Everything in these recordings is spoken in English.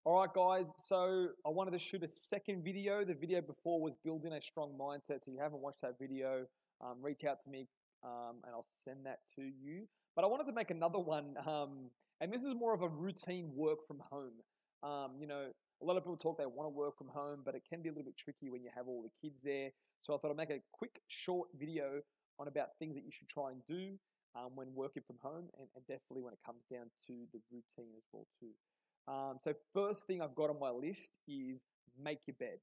All right, guys. So I wanted to shoot a second video. The video before was building a strong mindset. So if you haven't watched that video, reach out to me and I'll send that to you. But I wanted to make another one, and this is more of a routine work from home. A lot of people talk they want to work from home, but it can be a little bit tricky when you have all the kids there. So I thought I'd make a quick, short video on about things that you should try and do when working from home, and definitely when it comes down to the routine as well too. So first thing I've got on my list is make your bed.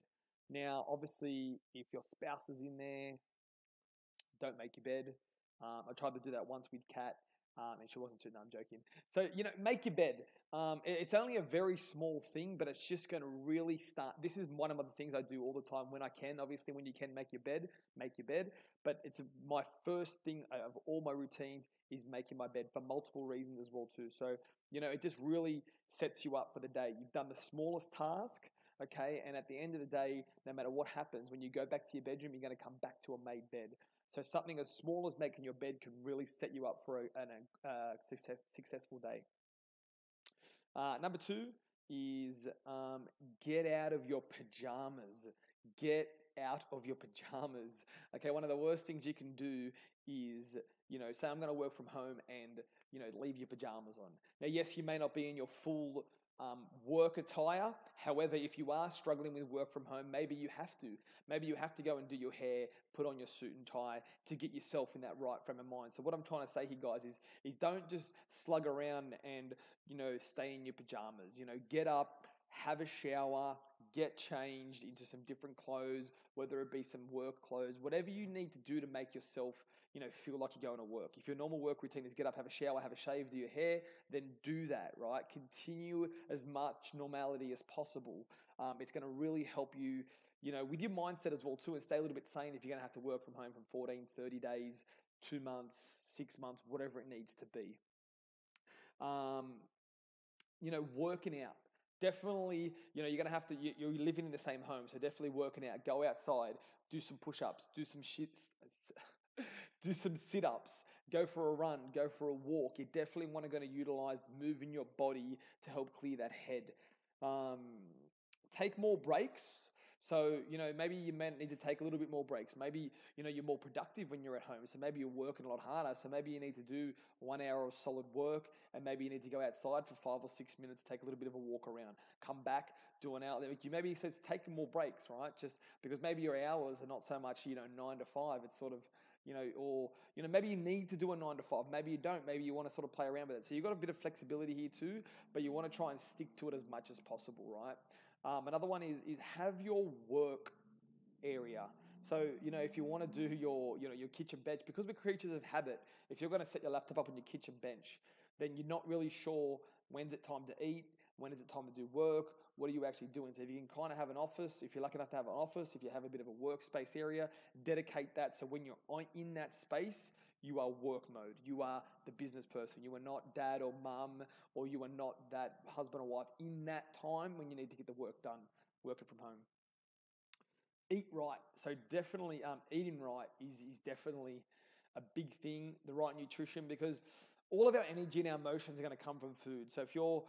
Now, obviously, if your spouse is in there, don't make your bed. I tried to do that once with Kat, and she wasn't too. No, I'm joking. So make your bed. It's only a very small thing, but it's just going to really start. This is one of the things I do all the time when I can. Obviously, when you can make your bed, make your bed. But it's my first thing of all my routines is making my bed for multiple reasons as well too. So it just really sets you up for the day. You've done the smallest task. Okay, and at the end of the day, no matter what happens, when you go back to your bedroom, you're going to come back to a made bed. So something as small as making your bed can really set you up for a successful day. Number two is get out of your pajamas. Get out of your pajamas. Okay, one of the worst things you can do is, say I'm going to work from home and, leave your pajamas on. Now, yes, you may not be in your full work attire. However, if you are struggling with work from home, maybe you have to. Maybe you have to go and do your hair, put on your suit and tie to get yourself in that right frame of mind. So what I'm trying to say here, guys, is don't just slug around and, stay in your pajamas. Get up, have a shower, get changed into some different clothes, whether it be some work clothes, whatever you need to do to make yourself, feel like you're going to work. If your normal work routine is get up, have a shower, have a shave, do your hair, then do that, right? Continue as much normality as possible. It's going to really help you, with your mindset as well too, and stay a little bit sane if you're going to have to work from home from 14, 30 days, 2 months, 6 months, whatever it needs to be. Working out. Definitely, you're going to have to, you're living in the same home, so definitely working out. Go outside, do some push-ups, do some shits, do some sit-ups, go for a run, go for a walk. You definitely want to go to utilize moving your body to help clear that head. Um, Take more breaks. So, maybe you may need to take a little bit more breaks. Maybe, you're more productive when you're at home. So maybe you're working a lot harder. So maybe you need to do 1 hour of solid work and maybe you need to go outside for 5 or 6 minutes, take a little bit of a walk around, come back, do an hour. You maybe says taking more breaks, right? Just because maybe your hours are not so much, 9 to 5. It's sort of, or, maybe you need to do a 9 to 5. Maybe you don't. Maybe you want to sort of play around with it. So you've got a bit of flexibility here too, but you want to try and stick to it as much as possible, right? Another one is have your work area. So, if you want to do your kitchen bench, because we're creatures of habit, if you're going to set your laptop up on your kitchen bench, then you're not really sure when's it time to eat, when is it time to do work, what are you actually doing? So if you can kind of have an office, if you're lucky enough to have an office, if you have a bit of a workspace area, dedicate that so when you're in that space, you are work mode. You are the business person. You are not dad or mum, or you are not that husband or wife in that time when you need to get the work done, working from home. Eat right. So definitely eating right is definitely a big thing, the right nutrition, because all of our energy and our emotions are going to come from food. So if you're,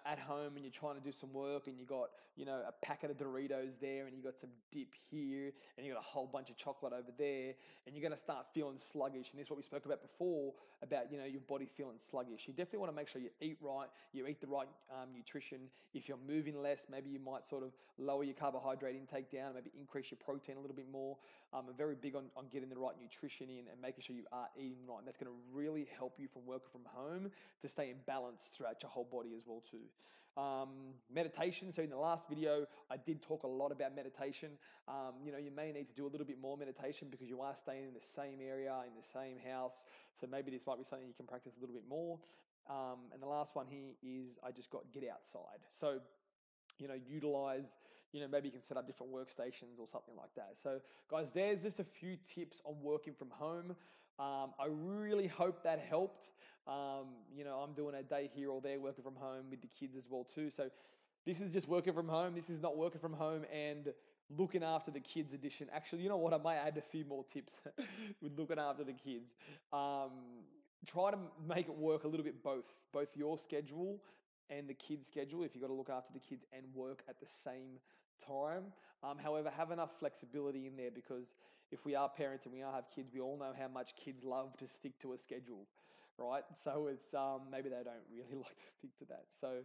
at home and you're trying to do some work and you got, a packet of Doritos there and you got some dip here and you got a whole bunch of chocolate over there and you're going to start feeling sluggish. And this is what we spoke about before about, your body feeling sluggish. You definitely want to make sure you eat right, you eat the right nutrition. If you're moving less, maybe you might sort of lower your carbohydrate intake down, maybe increase your protein a little bit more. I'm very big on getting the right nutrition in and making sure you are eating right. And that's going to really help you from working from home to stay in balance throughout your whole body as well too. Meditation. So in the last video, I did talk a lot about meditation. You may need to do a little bit more meditation because you are staying in the same area, in the same house. So maybe this might be something you can practice a little bit more. And the last one here is I just got get outside. So utilize, maybe you can set up different workstations or something like that. So guys, there's just a few tips on working from home. I really hope that helped. I'm doing a day here or there working from home with the kids as well too. So this is just working from home. This is not working from home and looking after the kids edition. Actually, you know what? I might add a few more tips with looking after the kids. Try to make it work a little bit both your schedule and the kids' schedule if you've got to look after the kids and work at the same time. However, have enough flexibility in there, because if we are parents and we are have kids, we all know how much kids love to stick to a schedule, right? So it's maybe they don't really like to stick to that. So,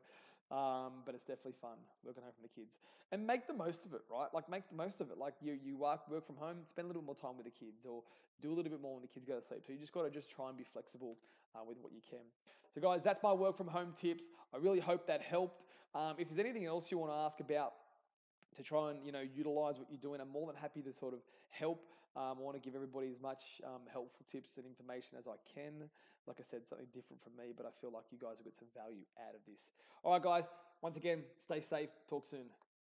but it's definitely fun working home from the kids, and make the most of it, right? Like make the most of it. Like you work from home, spend a little more time with the kids, or do a little bit more when the kids go to sleep. So you just got to try and be flexible with what you can. So guys, that's my work from home tips. I really hope that helped. If there's anything else you want to ask about to try and utilize what you're doing, I'm more than happy to sort of help. I want to give everybody as much helpful tips and information as I can. Like I said, something different from me, but I feel like you guys will get some value out of this. All right, guys, once again, stay safe. Talk soon.